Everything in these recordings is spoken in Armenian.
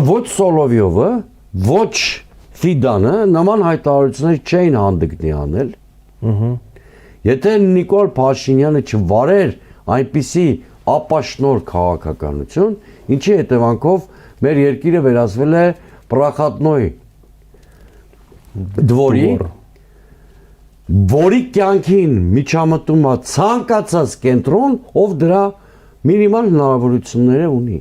ոչ Սոլովյովը, ոչ Ֆիդանը նման հայտարարություններ չէին հանդգնի անել։ Եթե Նիկոլ Փաշինյանը չվարեր այնպիսի ապաշնոր քաղաքականություն, ինչի հետևանքով մեր երկիրը վերածվել է պրախատնոյ դվորի, որի կյանքին միջամտում է ցանկացած կենտրոն, ով դրա մինիմալ հնարավորությունները ունի։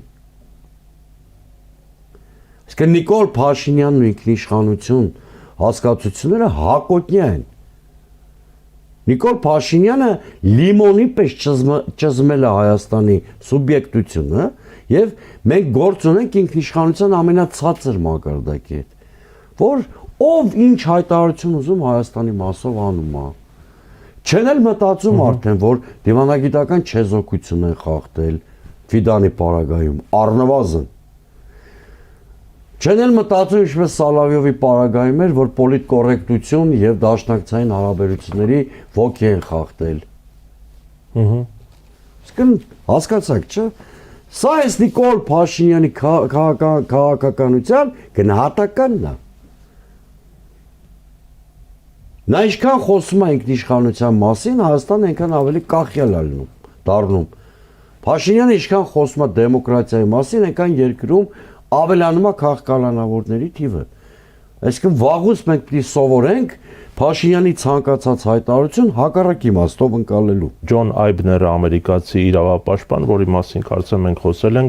Իսկ Նիկոլ Փաշինյանն ու ինքնիշխանություն հասկացությունները հակոտնյա են։ Նիկոլ Փաշինյանը լիմոնի պես ճզմել է Հայաստանի սուբյեկտությունը եւ մենք գործ ունենք ինքնիշխանության ամենացածր մակարդակի հետ, որ ով ինչ հայտարարություն ուզում Հայաստանի մասով անում է։ Չեն էլ մտածում արդեն, որ դիվանագիտական չեզոքություն են խախտել Ֆիդանի պարագայում, առնվազն։ Չեն էլ մտածում, ինչպես Սալավյովի պարագայում էր, որ պոլիտկոռեկտություն եւ դաշնակցային հարաբերությունների ոգի են խախտել։ Իսկ հասկացաք, չէ՞։ Սա է Նիկոլ Փաշինյանի քաղաքականության գնահատականն է։ Նա ինչքան խոսում է ինքնիշխանության մասին, Հայաստանը այնքան ավելի կախյալ է դառնում։ Փաշինյանը ինչքան խոսում է դեմոկրատիայի մասին, այնքան երկրում ավելանում է քաղաքականավորների թիվը։ Այսինքն վաղուց մենք պիտի սովորենք Փաշինյանի ցանկացած հայտարարություն հակառակ իմաստով ընկալելու։ Ջոն Այբները ամերիկացի իրավապաշտպան, որի մասին կարծեմ մենք խոսել ենք,